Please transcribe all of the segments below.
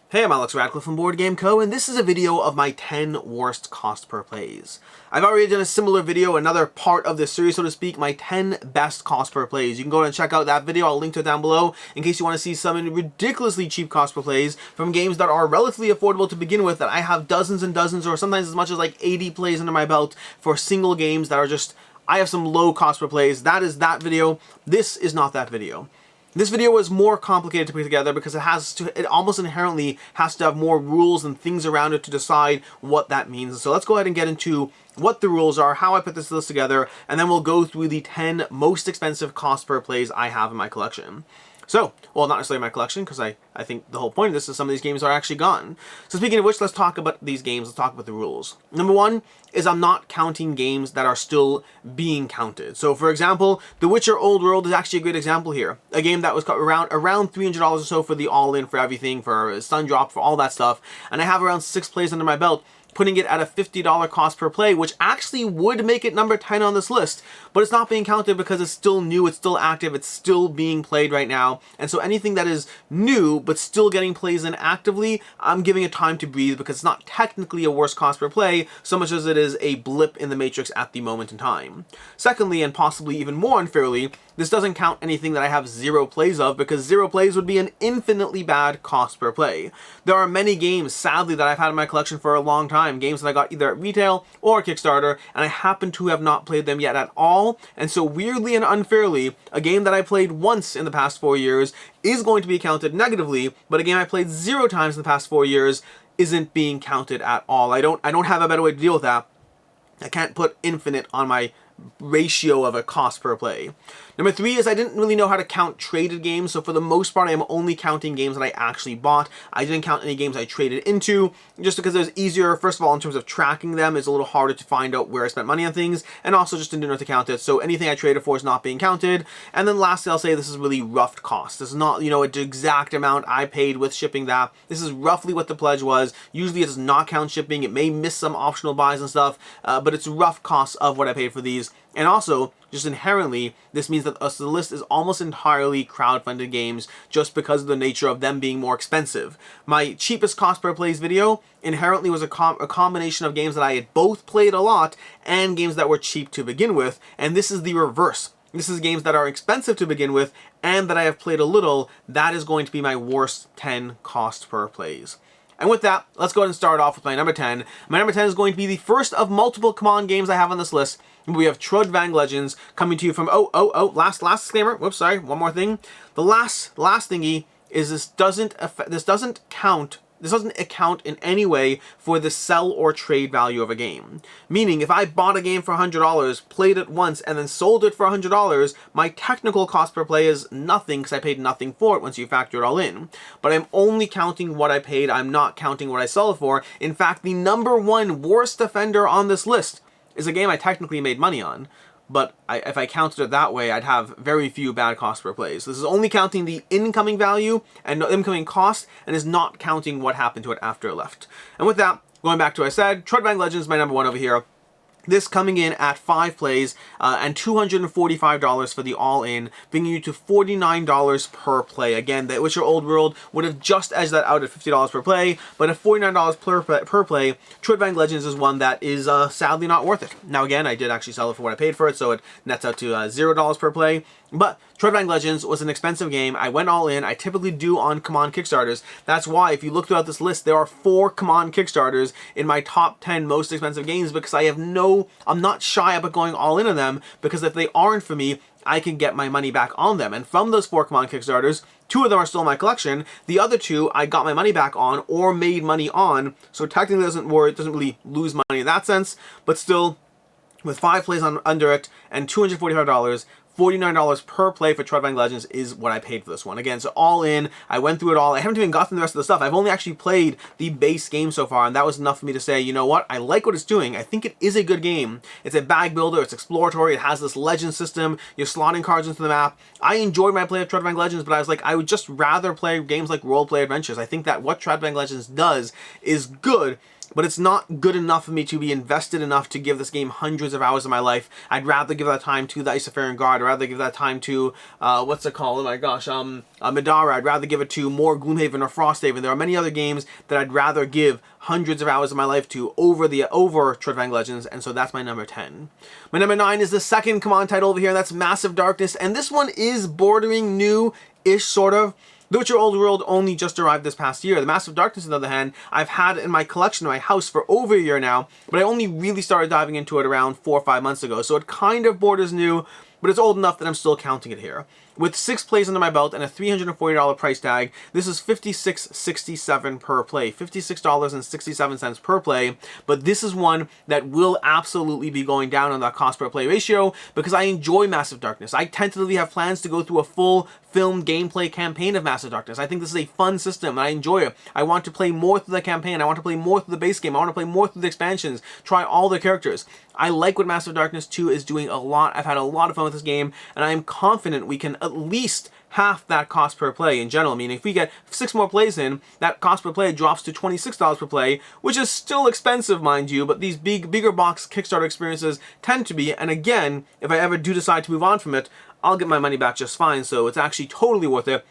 Hey, I'm Alex Radcliffe from Board Game Co, and this is a video of my 10 worst cost per plays. I've already done a similar video, another part of this series, so to speak, my 10 best cost per plays. You can go and check out that video, I'll link to it down below, in case you want to see some ridiculously cheap cost per plays from games that are relatively affordable to begin with, that I have dozens and dozens, or sometimes as much as like 80 plays under my belt for single games that are just, I have some low cost per plays. That is that video. This is not that video. This video is more complicated to put together because it almost inherently has to have more rules and things around it to decide what that means. So let's go ahead and get into what the rules are, how I put this list together, and then we'll go through the 10 most expensive cost per plays I have in my collection. So, well, not necessarily my collection, because I think the whole point of this is some of these games are actually gone. So speaking of which, let's talk about these games, let's talk about the rules. Number one is I'm not counting games that are still being counted. So for example, The Witcher Old World is actually a great example here. A game that was around $300 or so for the all-in, for everything, for Sundrop, for all that stuff. And I have around 6 plays under my belt, putting it at a $50 cost per play, which actually would make it number 10 on this list, but it's not being counted because it's still new, it's still active, it's still being played right now. And so anything that is new, but still getting plays in actively, I'm giving it time to breathe because it's not technically a worse cost per play, so much as it is a blip in the matrix at the moment in time. Secondly, and possibly even more unfairly, this doesn't count anything that I have 0 plays of, because 0 plays would be an infinitely bad cost per play. There are many games, sadly, that I've had in my collection for a long time, games that I got either at retail or Kickstarter, and I happen to have not played them yet at all, and so weirdly and unfairly, a game that I played once in the past 4 years is going to be counted negatively, but a game I played 0 times in the past 4 years isn't being counted at all. I don't have a better way to deal with that. I can't put infinite on my ratio of a cost per play. Number 3 is I didn't really know how to count traded games, so for the most part I am only counting games that I actually bought. I didn't count any games I traded into, just because it was easier, first of all, in terms of tracking them. It's a little harder to find out where I spent money on things, and also just didn't know to count it, so anything I traded for is not being counted. And then lastly, I'll say this is really rough cost. This is not, you know, an exact amount I paid with shipping that. This is roughly what the pledge was. Usually it does not count shipping. It may miss some optional buys and stuff, but it's rough costs of what I paid for these. And also, just inherently, this means that the list is almost entirely crowdfunded games just because of the nature of them being more expensive. My cheapest cost per plays video inherently was a combination of games that I had both played a lot and games that were cheap to begin with, and this is the reverse. This is games that are expensive to begin with and that I have played a little. That is going to be my worst 10 cost per plays. And with that, let's go ahead and start off with my number 10. My number 10 is going to be the first of multiple Command games I have on this list. We have Trudvang Legends coming to you from, last disclaimer, whoops, sorry, one more thing. The last thingy is this doesn't account in any way for the sell or trade value of a game. Meaning, if I bought a game for $100, played it once, and then sold it for $100, my technical cost per play is nothing because I paid nothing for it once you factor it all in. But I'm only counting what I paid, I'm not counting what I sell it for. In fact, the number 1 worst offender on this list is a game I technically made money on, but if I counted it that way, I'd have very few bad cost per plays. So this is only counting the incoming value and incoming cost, and is not counting what happened to it after it left. And with that, going back to what I said, Trudvang Legends is my number 1 over here. This coming in at 5 plays and $245 for the all-in, bringing you to $49 per play. Again, The Witcher Old World would have just edged that out at $50 per play, but at $49 per play, Trudvang Legends is one that is sadly not worth it. Now again, I did actually sell it for what I paid for it, so it nets out to $0 per play. But Trudvang Legends was an expensive game. I went all in. I typically do on Command Kickstarters. That's why, if you look throughout this list, there are 4 Command Kickstarters in my top 10 most expensive games, because I'm not shy about going all in on them, because if they aren't for me, I can get my money back on them. And from those 4 Command Kickstarters, 2 of them are still in my collection. The other 2 I got my money back on or made money on, so technically it doesn't really lose money in that sense, but still, with 5 plays under it and $245, $49 per play for Trudvang Legends is what I paid for this one. Again, so all in, I went through it all. I haven't even gotten the rest of the stuff. I've only actually played the base game so far, and that was enough for me to say, you know what, I like what it's doing. I think it is a good game. It's a bag builder, it's exploratory, it has this legend system, you're slotting cards into the map. I enjoyed my play of Trudvang Legends, but I was like, I would just rather play games like role-play adventures. I think that what Trudvang Legends does is good, but it's not good enough for me to be invested enough to give this game hundreds of hours of my life. I'd rather give that time to the Isofarian Guard. I'd rather give that time to, what's it called? Oh my gosh, Madara. I'd rather give it to more Gloomhaven or Frosthaven. There are many other games that I'd rather give hundreds of hours of my life to over Trudvang Legends, and so that's my number 10. My number 9 is the second Command title over here, and that's Massive Darkness, and this one is bordering new-ish, sort of. The Witcher Old World only just arrived this past year. The Massive Darkness, on the other hand, I've had in my collection in my house for over a year now, but I only really started diving into it around 4 or 5 months ago, so it kind of borders new, but it's old enough that I'm still counting it here. With 6 plays under my belt and a $340 price tag, this is $56.67 per play. $56.67 per play, but this is one that will absolutely be going down on that cost per play ratio because I enjoy Massive Darkness. I tentatively have plans to go through a full film gameplay campaign of Massive Darkness. I think this is a fun system and I enjoy it. I want to play more through the campaign. I want to play more through the base game. I want to play more through the expansions. Try all the characters. I like what Massive Darkness 2 is doing a lot. I've had a lot of fun with this game and I am confident we can at least half that cost per play in general. I mean, if we get 6 more plays in, that cost per play drops to $26 per play, which is still expensive, mind you, but these bigger box Kickstarter experiences tend to be, and again, if I ever do decide to move on from it, I'll get my money back just fine, so it's actually totally worth it.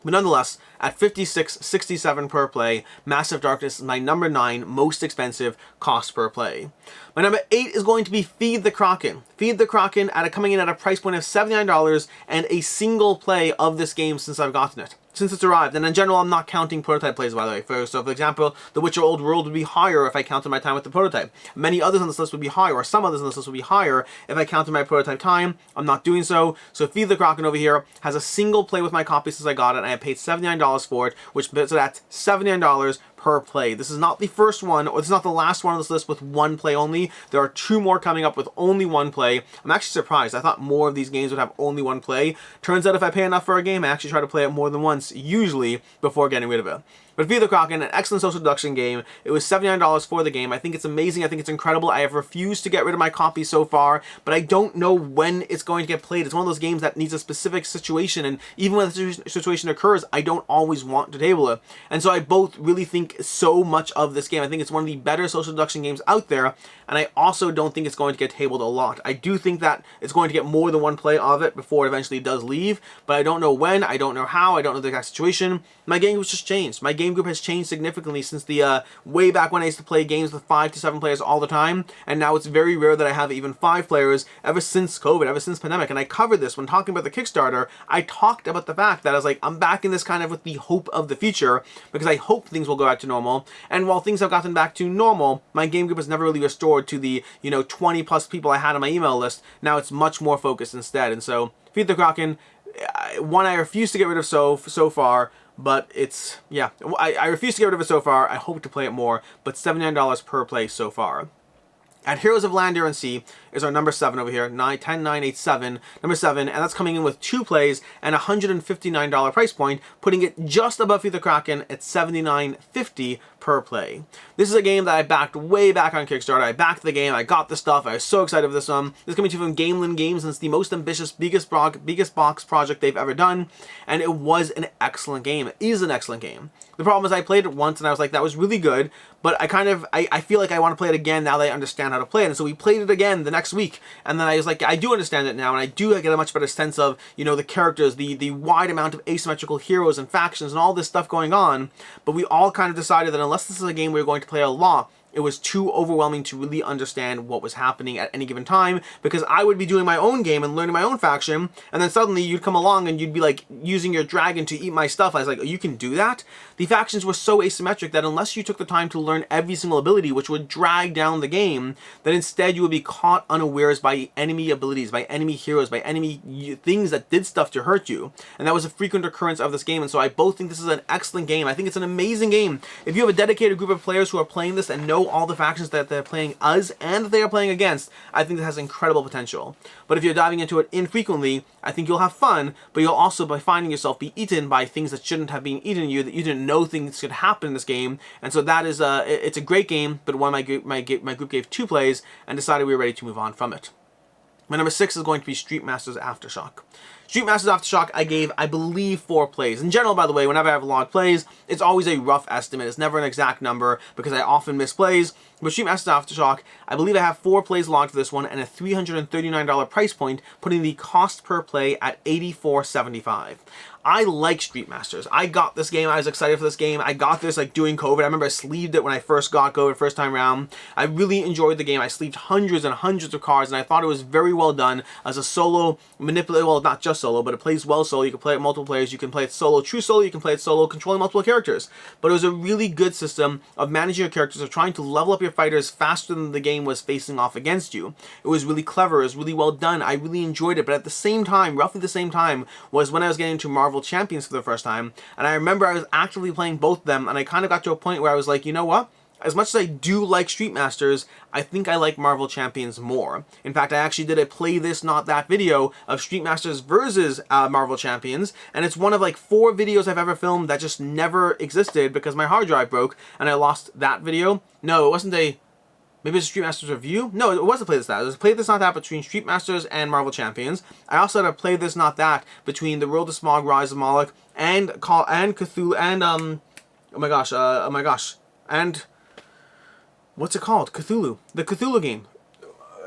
But nonetheless, at $56.67 per play, Massive Darkness is my number 9 most expensive cost per play. My number 8 is going to be Feed the Kraken. Feed the Kraken coming in at a price point of $79 and a single play of this game since I've gotten it. Since it's arrived, and in general, I'm not counting prototype plays, by the way. So, for example, The Witcher Old World would be higher if I counted my time with the prototype. Many others on this list would be higher, or some others on this list would be higher if I counted my prototype time. I'm not doing so. So Feed the Kraken over here has a single play with my copy since I got it, and I paid $79 for it, which puts it at $79 per play. This is not the first one, or this is not the last one on this list with 1 play only. There are 2 more coming up with only 1 play. I'm actually surprised. I thought more of these games would have only 1 play. Turns out if I pay enough for a game, I actually try to play it more than once, usually, before getting rid of it. But Feed the Kraken, an excellent social deduction game. It was $79 for the game. I think it's amazing. I think it's incredible. I have refused to get rid of my copy so far, but I don't know when it's going to get played. It's one of those games that needs a specific situation, and even when the situation occurs, I don't always want to table it. And so I both really think so much of this game. I think it's one of the better social deduction games out there, and I also don't think it's going to get tabled a lot. I do think that it's going to get more than 1 play of it before it eventually does leave, but I don't know when, I don't know how, I don't know the exact situation. My game group just changed. My game group has changed significantly since the way back when I used to play games with 5 to 7 players all the time, and now it's very rare that I have even 5 players ever since COVID, ever since pandemic. And I covered this when talking about the Kickstarter. I talked about the fact that I was like, I'm back in this kind of with the hope of the future, because I hope things will go back to normal. And while things have gotten back to normal, my game group has never really restored to the 20 plus people I had on my email list. Now it's much more focused instead. And so Feed the Kraken, one I refuse to get rid of so far, but it's, yeah, I refuse to get rid of it so far. I hope to play it more, but $79 per play so far. At Heroes of Land, Air, and Sea is our number 7 over here, 10987, number 7, and that's coming in with 2 plays and a $159 price point, putting it just above Feed the Kraken at $79.50 per play. This is a game that I backed way back on Kickstarter. I backed the game, I got the stuff, I was so excited for this one. This is coming to you from Gamelin Games, and it's the most ambitious, biggest box project they've ever done, and it was an excellent game. It is an excellent game. The problem is I played it once and I was like, that was really good, but I feel like I want to play it again now that I understand how to play it. And so we played it again the next week, and then I was like, I do understand it now, and I do get a much better sense of, the characters, the wide amount of asymmetrical heroes and factions and all this stuff going on. But we all kind of decided that unless this is a game we were going to play a lot, it was too overwhelming to really understand what was happening at any given time, because I would be doing my own game and learning my own faction, and then suddenly you'd come along and you'd be like using your dragon to eat my stuff. I was like, oh, you can do that? The factions were so asymmetric that unless you took the time to learn every single ability, which would drag down the game, then instead you would be caught unawares by enemy abilities, by enemy heroes, by enemy things that did stuff to hurt you. And that was a frequent occurrence of this game, and so I both think this is an excellent game. I think it's an amazing game. If you have a dedicated group of players who are playing this and know all the factions that they're playing as and that they are playing against, I think it has incredible potential. But if you're diving into it infrequently, I think you'll have fun, but you'll also, by finding yourself, be eaten by things that shouldn't have been eaten you, that you didn't know things could happen in this game. And so that is it's a great game, but one my group gave 2 plays and decided we were ready to move on from it. My number 6 is going to be Street Masters Aftershock. Street Masters Aftershock, I gave, I believe, 4 plays. In general, by the way, whenever I have a lot of plays, it's always a rough estimate. It's never an exact number because I often miss plays. But Street Masters Aftershock, I believe I have 4 plays logged for this one and a $339 price point, putting the cost per play at $84.75. I like Street Masters. I got this game. I was excited for this game. I got this like during COVID. I remember I sleeved it when I first got COVID first time around. I really enjoyed the game. I sleeved hundreds and hundreds of cards, and I thought it was very well done as a solo manipulator. Well, not just solo, but it plays well solo. You can play it multiple players. You can play it solo, true solo. You can play it solo, controlling multiple characters. But it was a really good system of managing your characters, of trying to level up your fighters faster than the game was facing off against you. It was really clever. It was really well done. I really enjoyed it. But at the same time, roughly the same time, was when I was getting into Marvel Champions for the first time, and I remember I was actively playing both of them, and I kind of got to a point where I was like, you know what? As much as I do like Street Masters, I think I like Marvel Champions more. In fact, I actually did a Play This Not That video of Street Masters versus Marvel Champions, and it's one of like 4 videos I've ever filmed that just never existed because my hard drive broke, and I lost that video. No, it wasn't a... Maybe it's a Street Masters review? No, it was a Play This That. It was a Play This Not That between Street Masters and Marvel Champions. I also had a Play This Not That between The World of Smog, Rise of Moloch, and Cthulhu, and oh my gosh, and what's it called? Cthulhu. The Cthulhu game.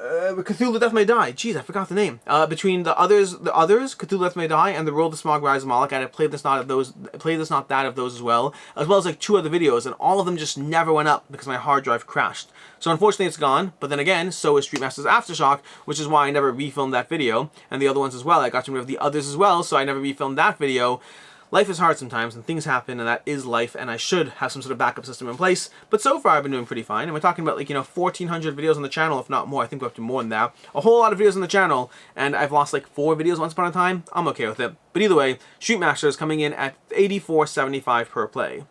Cthulhu Death May Die. Jeez, I forgot the name. Between the others, Cthulhu Death May Die, and The World of Smog, Rise of Moloch, I had Play This Not That of those as well as like 2 other videos, and all of them just never went up because my hard drive crashed. So unfortunately it's gone, but then again, so is Street Masters Aftershock, which is why I never refilmed that video, and the other ones as well. I got to remove the others as well, so I never refilmed that video. Life is hard sometimes, and things happen, and that is life, and I should have some sort of backup system in place. But so far, I've been doing pretty fine, and we're talking about, like, 1,400 videos on the channel, if not more. I think we're up to more than that. A whole lot of videos on the channel, and I've lost, like, 4 videos once upon a time. I'm okay with it. But either way, Street Masters coming in at $84.75 per play.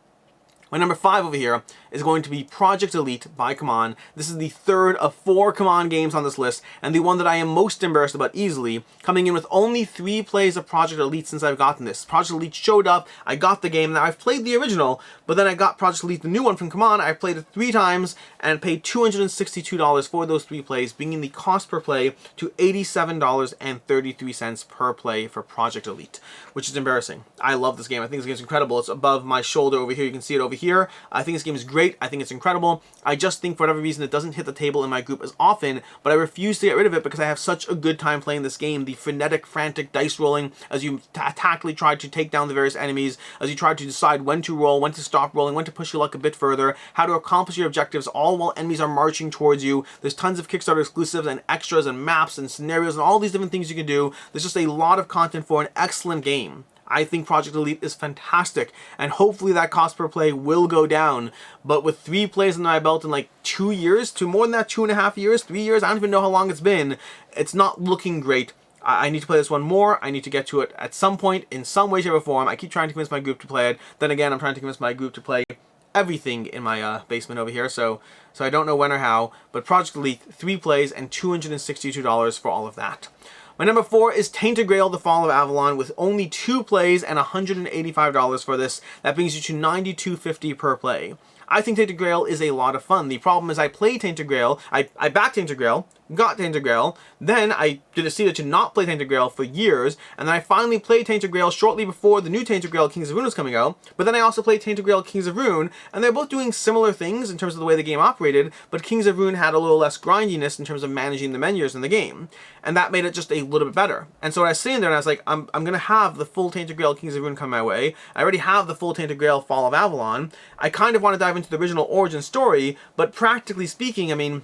My number 5 over here is going to be Project Elite by CMON. This is the 3rd of 4 CMON games on this list, and the one that I am most embarrassed about easily, coming in with only 3 plays of Project Elite since I've gotten this. Project Elite showed up, I got the game, now I've played the original, but then I got Project Elite, the new one from CMON. I've played it 3 times and paid $262 for those 3 plays, bringing the cost per play to $87.33 per play for Project Elite, which is embarrassing. I love this game. I think this game is incredible. It's above my shoulder over here. You can see it over here. I think this game is great. I think it's incredible. I just think for whatever reason it doesn't hit the table in my group as often, but I refuse to get rid of it because I have such a good time playing this game. The frenetic, frantic dice rolling as you tactically try to take down the various enemies, as you try to decide when to roll, when to stop rolling, when to push your luck a bit further, how to accomplish your objectives, all while enemies are marching towards you. There's tons of Kickstarter exclusives and extras and maps and scenarios and all these different things you can do. There's just a lot of content for an excellent game. I think Project Elite is fantastic, and hopefully that cost per play will go down. But with 3 plays under my belt in like 2 years, to more than that, 2.5 years, 3 years, I don't even know how long it's been, it's not looking great. I need to play this one more. I need to get to it at some point, in some way, shape, or form. I keep trying to convince my group to play it. Then again, I'm trying to convince my group to play everything in my basement over here, so I don't know when or how. But Project Elite, 3 plays and $262 for all of that. My number 4 is Tainted Grail, The Fall of Avalon, with only 2 plays and $185 for this. That brings you to $92.50 per play. I think Tainted Grail is a lot of fun. The problem is I played Tainted Grail, I backed Tainted Grail, got Tainted Grail, then I did a decision to not play Tainted Grail for years, and then I finally played Tainted Grail shortly before the new Tainted Grail Kings of Rune was coming out, but then I also played Tainted Grail Kings of Rune, and they're both doing similar things in terms of the way the game operated, but Kings of Rune had a little less grindiness in terms of managing the menus in the game, and that made it just a little bit better. And so I was sitting there and I was like, I'm gonna have the full Tainted Grail Kings of Rune come my way. I already have the full Tainted Grail Fall of Avalon. I kind of want to dive into the original origin story, but practically speaking, in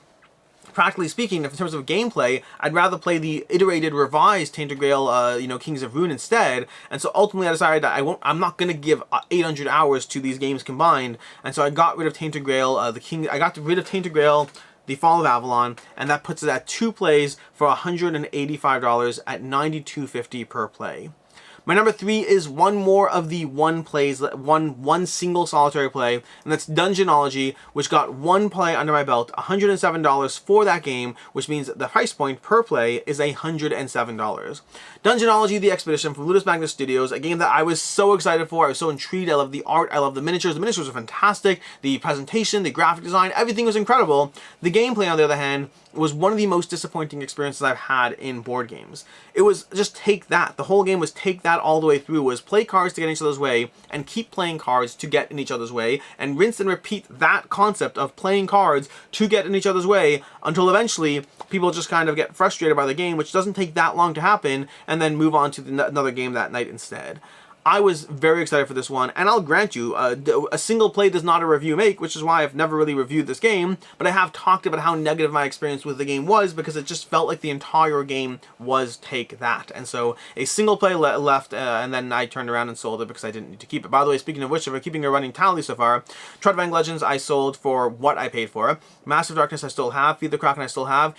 terms of gameplay, I'd rather play the iterated, revised Tainted Grail, Kings of Rune instead. And so ultimately, I decided that I'm not gonna give 800 hours to these games combined. And so I got rid of Tainted Grail, I got rid of Tainted Grail, The Fall of Avalon, and that puts it at 2 plays for $185 at $92.50 per play. My number 3 is one more of the one single solitary play, and that's Dungeonology, which got one play under my belt, $107 for that game, which means the price point per play is $107. Dungeonology, the Expedition from Ludus Magnus Studios, a game that I was so excited for. I was so intrigued. I love the art. I love the miniatures. The miniatures are fantastic. The presentation, the graphic design, everything was incredible. The gameplay, on the other hand, was one of the most disappointing experiences I've had in board games. It was just take that. The whole game was take that all the way through. Was play cards to get in each other's way and keep playing cards to get in each other's way and rinse and repeat that concept of playing cards to get in each other's way until eventually people just kind of get frustrated by the game, which doesn't take that long to happen, and then move on to another game that night instead. I was very excited for this one, and I'll grant you, a single play does not a review make, which is why I've never really reviewed this game, but I have talked about how negative my experience with the game was, because it just felt like the entire game was take that. And so a single play left, and then I turned around and sold it because I didn't need to keep it. By the way, speaking of which, if I'm keeping a running tally so far, Trudvang Legends I sold for what I paid for. Massive Darkness I still have, Feed the Kraken I still have.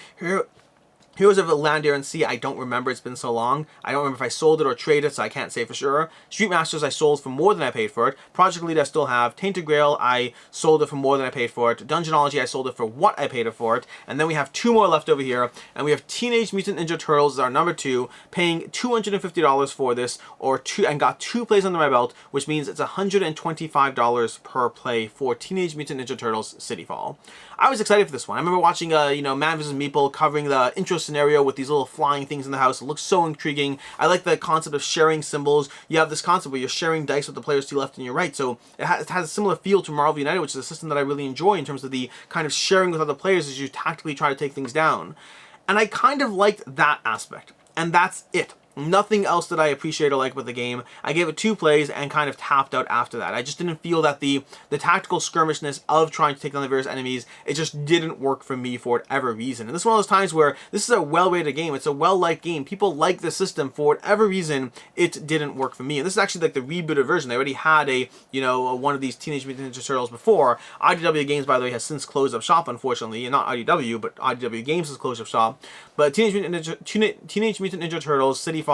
Heroes of Land, Air, and Sea, I don't remember. It's been so long. I don't remember if I sold it or traded, so I can't say for sure. Street Masters, I sold for more than I paid for it. Project Lead, I still have. Tainted Grail, I sold it for more than I paid for it. Dungeonology, I sold it for what I paid for it. And then we have 2 more left over here. And we have Teenage Mutant Ninja Turtles as our number 2, paying $250 for this, and got 2 plays under my belt, which means it's $125 per play for Teenage Mutant Ninja Turtles Cityfall. I was excited for this one. I remember watching, Man vs. Meeple covering the intro scenario with these little flying things in the house. It looks so intriguing. I like the concept of sharing symbols. You have this concept where you're sharing dice with the players to your left and your right. So it has a similar feel to Marvel United, which is a system that I really enjoy in terms of the kind of sharing with other players as you tactically try to take things down. And I kind of liked that aspect. And that's it. Nothing else that I appreciate or like with the game. I gave it 2 plays and kind of tapped out after that. I just didn't feel that the tactical skirmishness of trying to take down the various enemies, it just didn't work for me for whatever reason. And this is one of those times where this is a well-rated game. It's a well-liked game. People like the system. For whatever reason, it didn't work for me. And this is actually like the rebooted version. They already had one of these Teenage Mutant Ninja Turtles before. IDW Games, by the way, has since closed up shop, unfortunately. And not IDW, but IDW Games has closed up shop. But Teenage Mutant Ninja Turtles City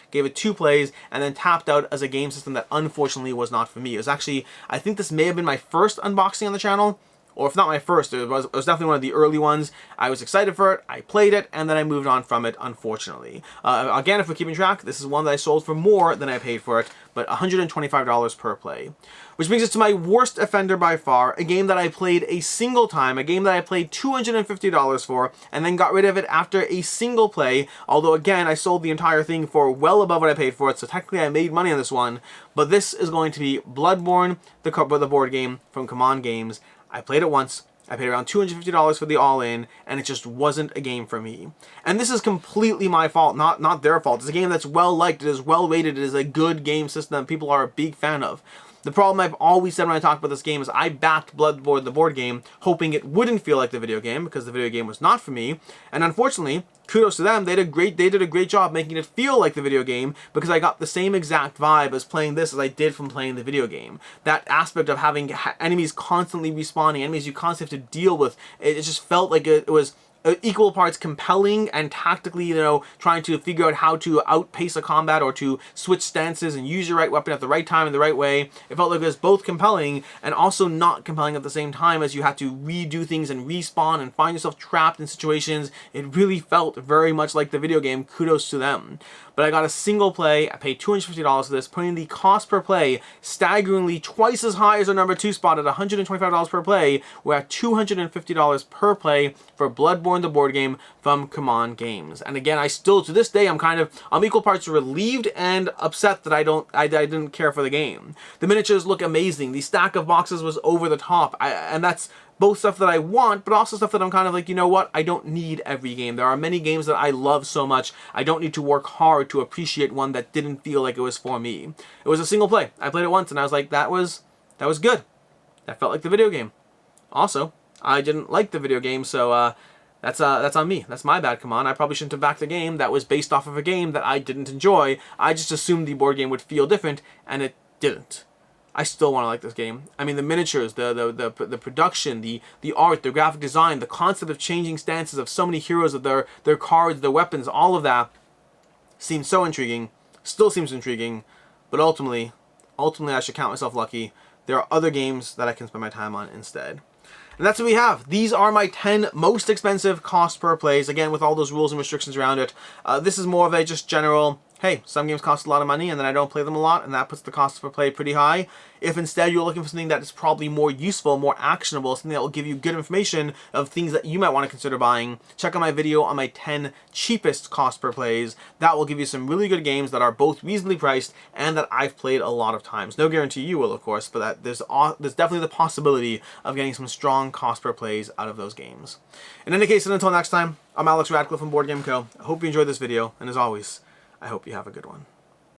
gave it 2 plays, and then tapped out as a game system that unfortunately was not for me. It was actually, I think this may have been my first unboxing on the channel, or if not my first, it was definitely one of the early ones. I was excited for it, I played it, and then I moved on from it, unfortunately. Again, if we're keeping track, this is one that I sold for more than I paid for it, but $125 per play. Which brings us to my worst offender by far, a game that I played a single time, a game that I paid $250 for, and then got rid of it after a single play, although again, I sold the entire thing for well above what I paid for it, so technically I made money on this one. But this is going to be Bloodborne, the board game from Command Games. I played it once, I paid around $250 for the all-in, and it just wasn't a game for me. And this is completely my fault, not their fault. It's a game that's well-liked, it is well-rated, it is a good game system that people are a big fan of. The problem I've always said when I talk about this game is I backed Bloodborne, the board game, hoping it wouldn't feel like the video game, because the video game was not for me. And unfortunately, kudos to them, they did a great job making it feel like the video game, because I got the same exact vibe as playing this as I did from playing the video game. That aspect of having enemies constantly respawning, enemies you constantly have to deal with, it just felt like it was equal parts compelling and tactically, trying to figure out how to outpace a combat or to switch stances and use your right weapon at the right time in the right way. It felt like it was both compelling and also not compelling at the same time, as you had to redo things and respawn and find yourself trapped in situations. It really felt very much like the video game. Kudos to them. But I got a single play. I paid $250 for this, putting the cost per play staggeringly twice as high as our number 2 spot at $125 per play. We're at $250 per play for Bloodborne, the board game from Command Games. And again, I still, to this day, I'm equal parts relieved and upset that I didn't care for the game. The miniatures look amazing. The stack of boxes was over the top. And that's both stuff that I want, but also stuff that I'm kind of like, you know what, I don't need every game. There are many games that I love so much, I don't need to work hard to appreciate one that didn't feel like it was for me. It was a single play. I played it once and I was like, that was good. That felt like the video game. Also, I didn't like the video game, so that's on me. That's my bad, come on. I probably shouldn't have backed a game that was based off of a game that I didn't enjoy. I just assumed the board game would feel different, and it didn't. I still want to like this game. I mean, the miniatures, the production, the art, the graphic design, the concept of changing stances of so many heroes, of their cards, their weapons, all of that seems so intriguing. Still seems intriguing. but ultimately I should count myself lucky. There are other games that I can spend my time on instead. And that's what we have. These are my 10 most expensive cost per plays. Again, with all those rules and restrictions around it. This is more of a just general, hey, some games cost a lot of money and then I don't play them a lot, and that puts the cost per play pretty high. If instead you're looking for something that is probably more useful, more actionable, something that will give you good information of things that you might want to consider buying, check out my video on my 10 cheapest cost per plays. That will give you some really good games that are both reasonably priced and that I've played a lot of times. No guarantee you will, of course, but that there's definitely the possibility of getting some strong cost per plays out of those games. In any case, and until next time, I'm Alex Radcliffe from Board Game Co. I hope you enjoyed this video, and as always, I hope you have a good one.